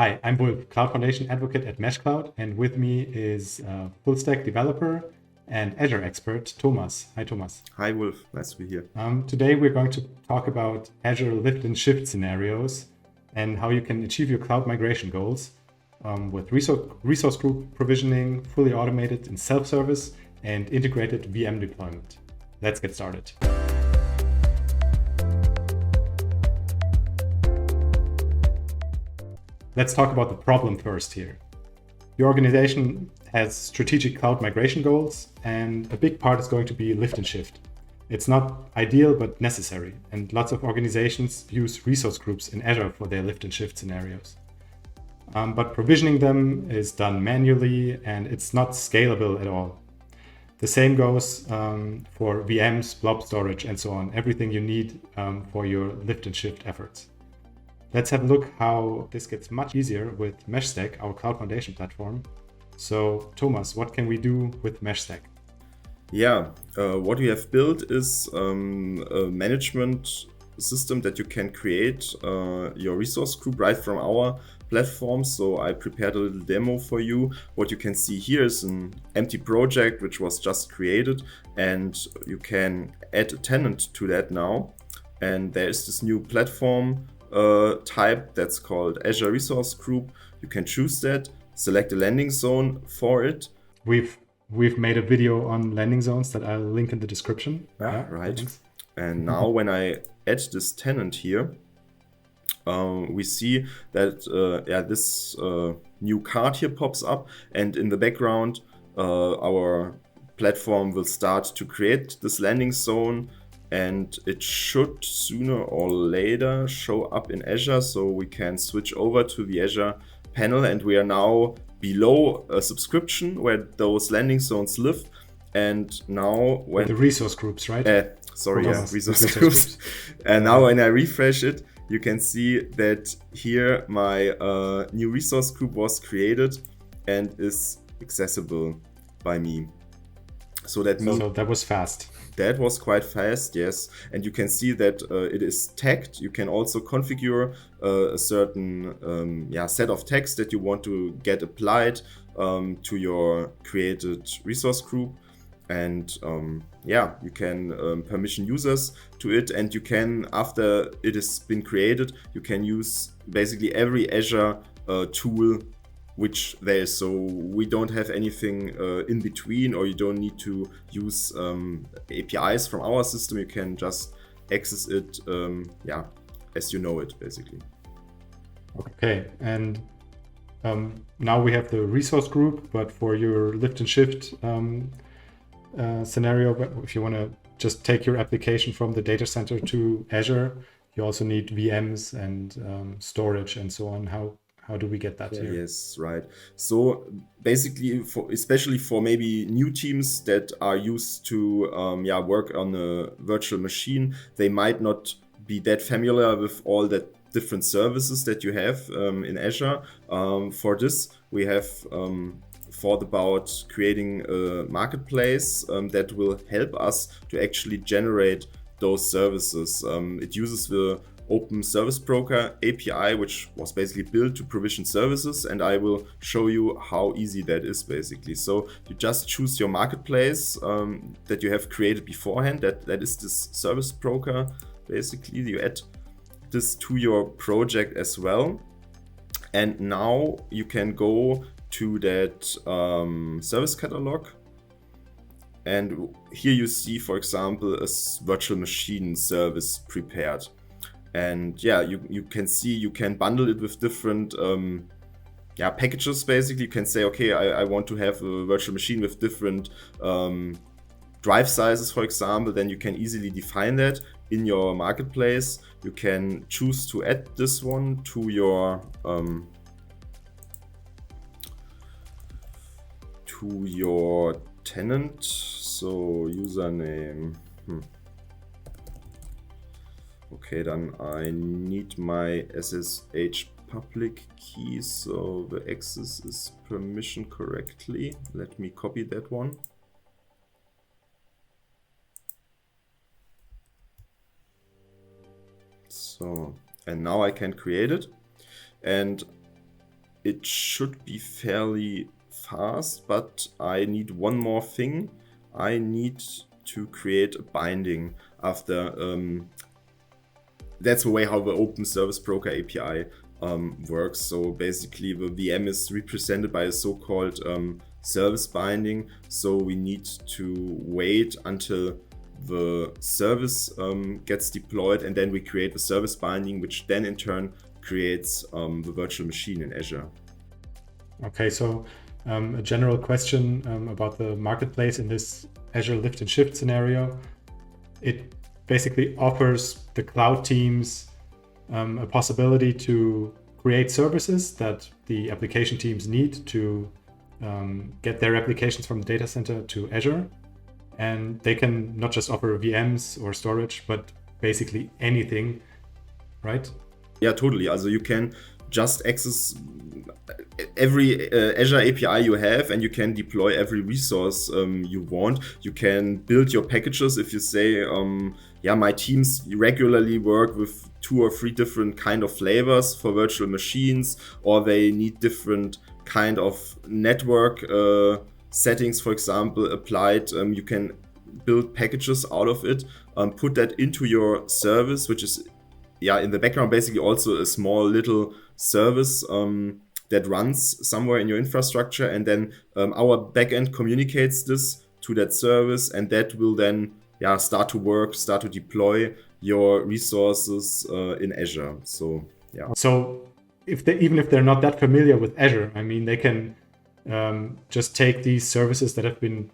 Hi, I'm Wolf, Cloud Foundation advocate at meshCloud, and with me is full stack developer and Azure expert, Thomas. Hi, Thomas. Hi, Wolf. Nice to be here. Today, we're going to talk about Azure lift and shift scenarios and how you can achieve your cloud migration goals with resource group provisioning, fully automated in self-service, and integrated VM deployment. Let's get started. Let's talk about the problem first here. Your organization has strategic cloud migration goals, and a big part is going to be lift and shift. It's not ideal, but necessary, and lots of organizations use resource groups in Azure for their lift and shift scenarios. But provisioning them is done manually, and it's not scalable at all. The same goes for VMs, blob storage, and so on, everything you need for your lift and shift efforts. Let's have a look how this gets much easier with meshStack, our cloud foundation platform. So, Thomas, what can we do with meshStack? Yeah, what we have built is a management system that you can create your resource group right from our platform. So I prepared a little demo for you. What you can see here is an empty project which was just created, and you can add a tenant to that now. And there is this new platform type that's called Azure Resource Group. You can choose that, select a landing zone for it. We've made a video on landing zones that I'll link in the description. Yeah, right. Thanks. And now when I add this tenant here, we see that this new card here pops up, and in the background our platform will start to create this landing zone, and it should sooner or later show up in Azure, so we can switch over to the Azure panel, and we are now below a subscription where those landing zones live. And now when the resource groups, right? Resource groups. And now when I refresh it, you can see that here my new resource group was created and is accessible by me. So that means that was fast. That was quite fast, yes. And you can see that it is tagged. You can also configure a certain set of tags that you want to get applied to your created resource group. And you can permission users to it. And you can, after it has been created, you can use basically every Azure tool which there is, so we don't have anything in between, or you don't need to use APIs from our system. You can just access it as you know it, basically. Okay, and now we have the resource group, but for your lift and shift scenario, if you want to just take your application from the data center to Azure, you also need VMs and storage and so on. How do we get that here? Yes, right. So basically, especially for maybe new teams that are used to work on a virtual machine, they might not be that familiar with all the different services that you have in Azure. For this, we have thought about creating a marketplace that will help us to actually generate those services. It uses the Open Service Broker API, which was basically built to provision services, and I will show you how easy that is basically. So you just choose your marketplace that you have created beforehand. That is this service broker. Basically, you add this to your project as well, and now you can go to that service catalog. And here you see, for example, a virtual machine service prepared. And you can see you can bundle it with different packages. Basically, you can say, okay, I want to have a virtual machine with different drive sizes, for example. Then you can easily define that in your marketplace. You can choose to add this one to your tenant. So username. Okay, then I need my SSH public key, so the access is permission correctly. Let me copy that one. So, and now I can create it. And it should be fairly fast, but I need one more thing. I need to create a binding after. That's the way how the Open Service Broker API works. So basically, the VM is represented by a so-called service binding. So we need to wait until the service gets deployed, and then we create the service binding, which then in turn creates the virtual machine in Azure. Okay, so a general question about the marketplace in this Azure Lift and Shift scenario. It basically offers the cloud teams a possibility to create services that the application teams need to get their applications from the data center to Azure. And they can not just offer VMs or storage, but basically anything, right? Yeah, totally. Also you can just access every Azure API you have, and you can deploy every resource you want. You can build your packages if you say, my teams regularly work with 2 or 3 different kind of flavors for virtual machines, or they need different kind of network settings, for example, applied. You can build packages out of it, put that into your service, which is in the background basically also a small little service that runs somewhere in your infrastructure, and then our backend communicates this to that service, and that will then start to work, start to deploy your resources in Azure. So even if they're not that familiar with Azure, I mean, they can just take these services that have been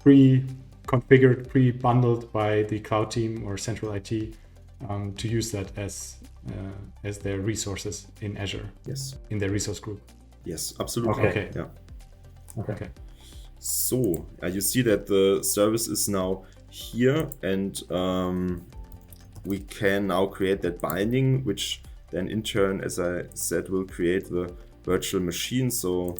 pre-configured, pre-bundled by the cloud team or central IT to use that as their resources in Azure. Yes. In their resource group. Yes, absolutely. Okay. Yeah. Okay. So you see that the service is now here, and we can now create that binding, which then in turn, as I said, will create the virtual machine. So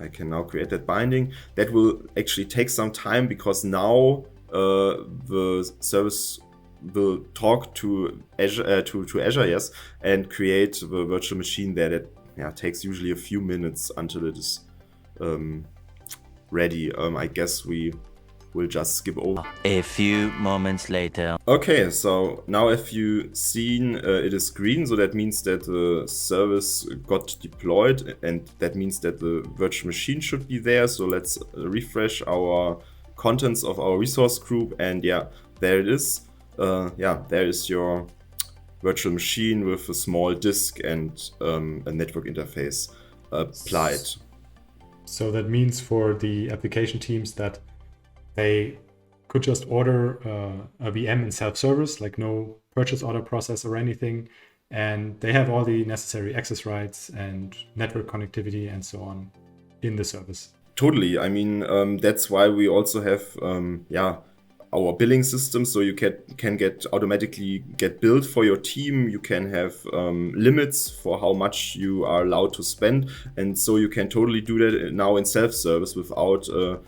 I can now create that binding. That will actually take some time, because now the service will talk to Azure, to Azure, yes, and create the virtual machine there. That takes usually a few minutes until it is ready. I guess we will just skip over. A few moments later. Okay, so now if you've seen it is green, so that means that the service got deployed, and that means that the virtual machine should be there. So let's refresh our contents of our resource group, and there it is. There is your virtual machine with a small disk and a network interface applied. So that means for the application teams that they could just order a VM in self-service, like no purchase order process or anything, and they have all the necessary access rights and network connectivity and so on in the service. Totally. I mean, that's why we also have our billing system, so you can automatically get billed for your team. You can have limits for how much you are allowed to spend, and so you can totally do that now in self-service without a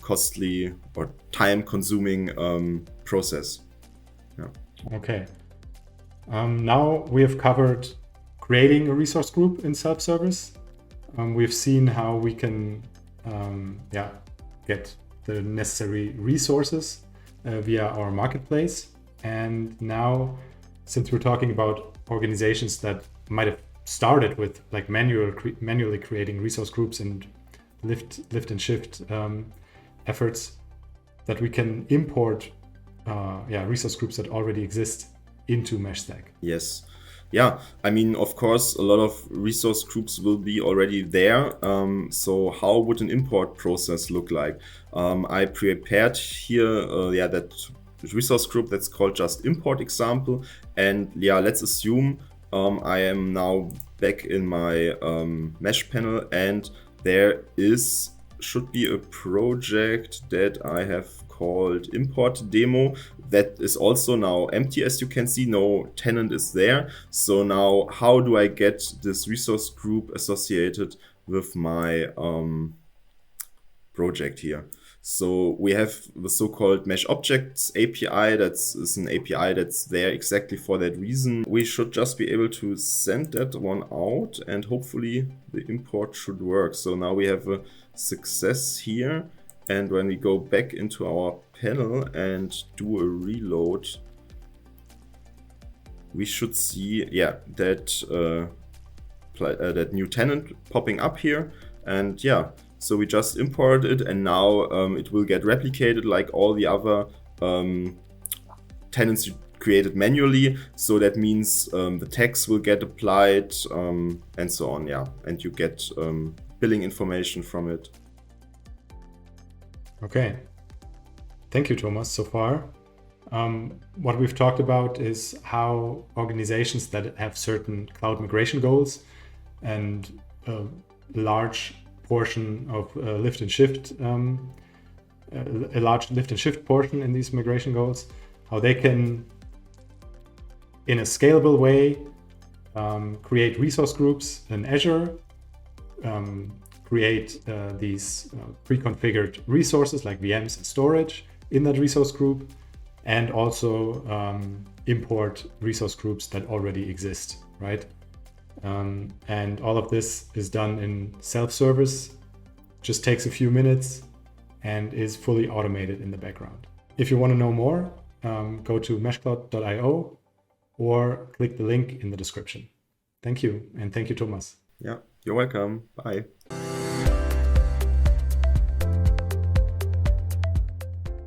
costly or time-consuming process. Yeah. Okay. Now we have covered creating a resource group in self-service. We've seen how we can get the necessary resources via our marketplace. And now, since we're talking about organizations that might have started with like manually creating resource groups and lift and shift efforts, that we can import resource groups that already exist into meshStack. Yes. Yeah, I mean, of course, a lot of resource groups will be already there. So how would an import process look like? I prepared here that resource group that's called just import example. And let's assume I am now back in my mesh panel, and there should be a project that I have called import demo that is also now empty. As you can see, no tenant is there. So now how do I get this resource group associated with my project here? So we have the so-called Mesh Objects API. Is an API that's there exactly for that reason. We should just be able to send that one out, and hopefully the import should work. So now we have a success here. And when we go back into our panel and do a reload, we should see, yeah, that that new tenant popping up here. And yeah, so we just imported it, and now it will get replicated like all the other tenants you created manually. So that means the tags will get applied and so on, yeah. And you get billing information from it. Okay. Thank you, Thomas, so far. What we've talked about is how organizations that have certain cloud migration goals and a large portion of lift and shift, a large lift and shift portion in these migration goals, how they can, in a scalable way, create resource groups in Azure, create these pre-configured resources like VMs and storage in that resource group, and also import resource groups that already exist, right? And all of this is done in self-service, just takes a few minutes and is fully automated in the background. If you want to know more, go to meshcloud.io or click the link in the description. Thank you, and thank you, Thomas. Yeah, you're welcome. Bye.